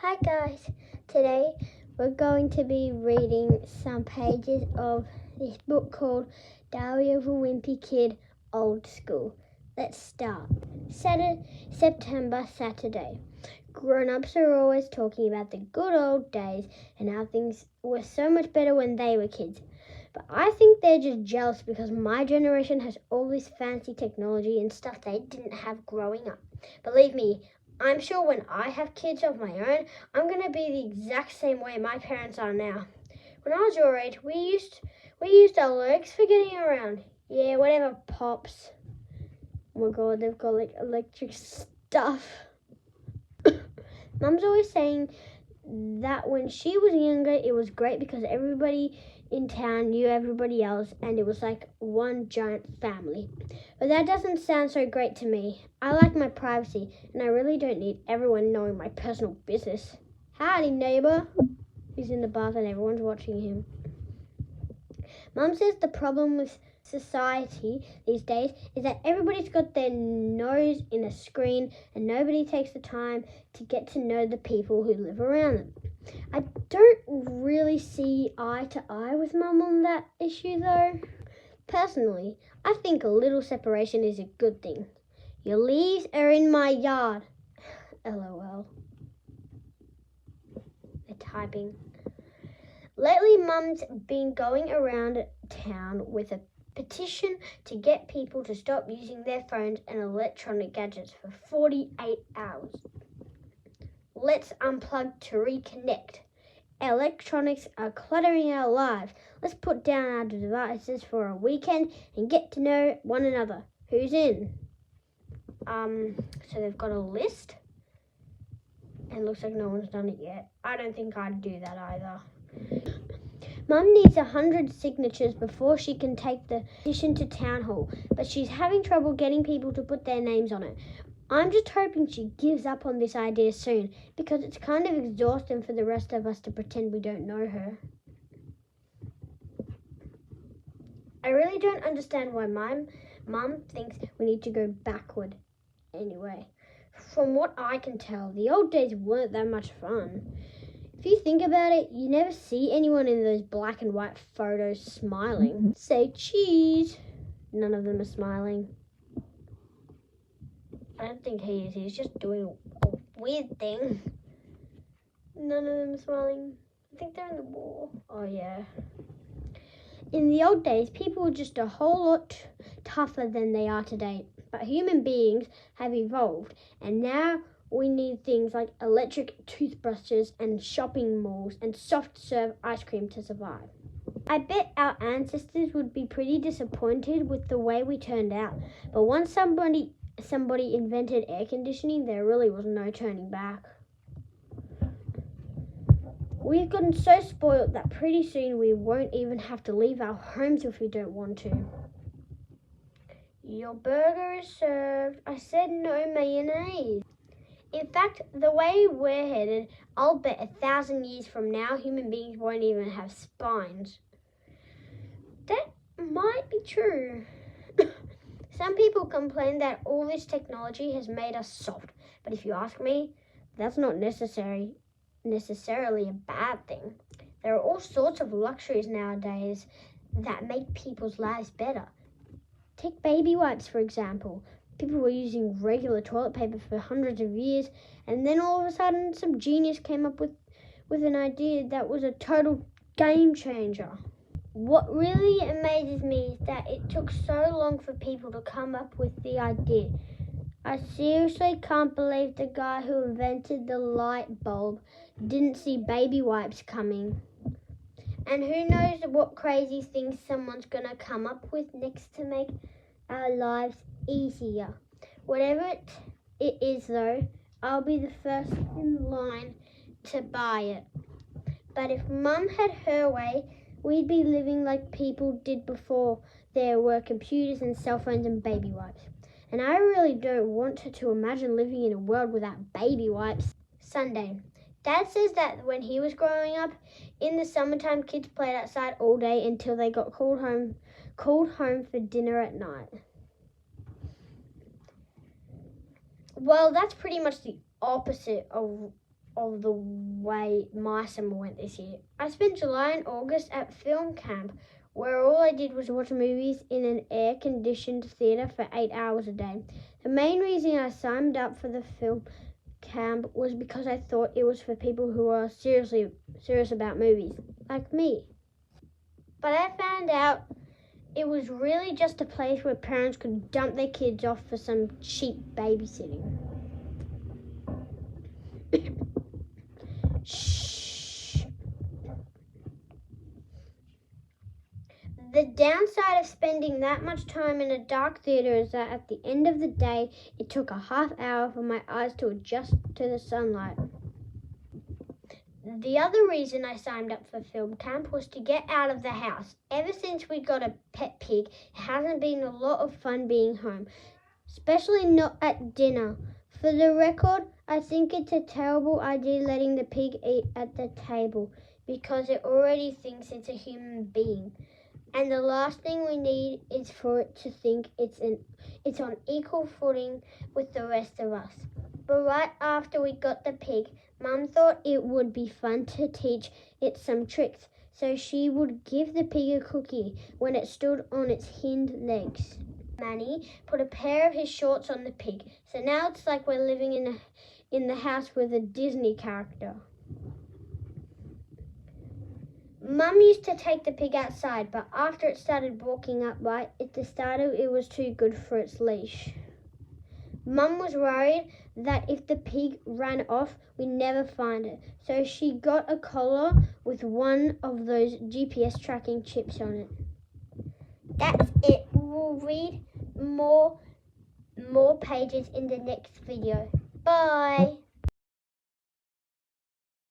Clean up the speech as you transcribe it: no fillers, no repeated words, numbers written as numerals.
Hi guys, today we're going to be reading some pages of this book called Diary of a Wimpy Kid, Old School. Let's start. September, Saturday. Grown-ups are always talking about the good old days and how things were so much better when they were kids. But I think they're just jealous because my generation has all this fancy technology and stuff they didn't have growing up. Believe me, I'm sure when I have kids of my own, I'm going to be the exact same way my parents are now. When I was your age, we used our legs for getting around. Yeah, whatever, pops. Oh my god, they've got like electric stuff. Mum's always saying that when she was younger, it was great because everybody in town knew everybody else and it was like one giant family. But that doesn't sound so great to me. I like my privacy and I really don't need everyone knowing my personal business. Howdy, neighbor. He's in the bath and everyone's watching him. Mum says the problem with society these days is that everybody's got their nose in a screen and nobody takes the time to get to know the people who live around them. I don't really see eye to eye with Mum on that issue though. Personally, I think a little separation is a good thing. Your leaves are in my yard. LOL. They're typing. Lately, Mum's been going around town with a petition to get people to stop using their phones and electronic gadgets for 48 hours. Let's unplug to reconnect. Electronics are cluttering our lives. Let's put down our devices for a weekend and get to know one another. Who's in? So they've got a list. And it looks like no one's done it yet. I don't think I'd do that either. Mum needs 100 signatures before she can take the petition to town hall, but she's having trouble getting people to put their names on it. I'm just hoping she gives up on this idea soon, because it's kind of exhausting for the rest of us to pretend we don't know her. I really don't understand why my mum thinks we need to go backward anyway. From what I can tell, the old days weren't that much fun. If you think about it, you never see anyone in those black and white photos smiling. Say cheese. None of them are smiling. I don't think he is. He's just doing a weird thing. None of them are smiling. I think they're in the wall. Oh, yeah. In the old days, people were just a whole lot tougher than they are today. But human beings have evolved, and now we need things like electric toothbrushes and shopping malls and soft-serve ice cream to survive. I bet our ancestors would be pretty disappointed with the way we turned out. But once somebody invented air conditioning, there really was no turning back. We've gotten so spoiled that pretty soon we won't even have to leave our homes if we don't want to. Your burger is served. I said no mayonnaise. In fact, the way we're headed, I'll bet 1,000 years from now, human beings won't even have spines. That might be true. Some people complain that all this technology has made us soft, but if you ask me, that's not necessarily a bad thing. There are all sorts of luxuries nowadays that make people's lives better. Take baby wipes, for example. People were using regular toilet paper for hundreds of years, and then all of a sudden some genius came up with an idea that was a total game changer. What really amazes me is that it took so long for people to come up with the idea. I seriously can't believe the guy who invented the light bulb didn't see baby wipes coming. And who knows what crazy things someone's gonna come up with next to make our lives easier. Whatever it is though, I'll be the first in line to buy it. But if Mum had her way, we'd be living like people did before there were computers and cell phones and baby wipes. And I really don't want her to imagine living in a world without baby wipes. Sunday. Dad says that when he was growing up, in the summertime, kids played outside all day until they got called home for dinner at night. Well, that's pretty much the opposite of of the way my summer went this year. I spent July and August at film camp, where all I did was watch movies in an air-conditioned theatre for 8 hours a day. The main reason I signed up for the film camp was because I thought it was for people who are serious about movies, like me. But I found out it was really just a place where parents could dump their kids off for some cheap babysitting. Shh. The downside of spending that much time in a dark theatre is that at the end of the day, it took a half hour for my eyes to adjust to the sunlight. The other reason I signed up for film camp was to get out of the house. Ever since we got a pet pig, it hasn't been a lot of fun being home, especially not at dinner. For the record, I think it's a terrible idea letting the pig eat at the table because it already thinks it's a human being. And the last thing we need is for it to think it's on equal footing with the rest of us. But right after we got the pig, Mum thought it would be fun to teach it some tricks, so she would give the pig a cookie when it stood on its hind legs. Manny put a pair of his shorts on the pig, so now it's like we're living in the house with a Disney character. Mum used to take the pig outside, but after it started walking upright, it decided it was too good for its leash. Mum was worried that if the pig ran off, we'd never find it, so she got a collar with one of those GPS tracking chips on it. That's it. We'll read more pages in the next video. Bye.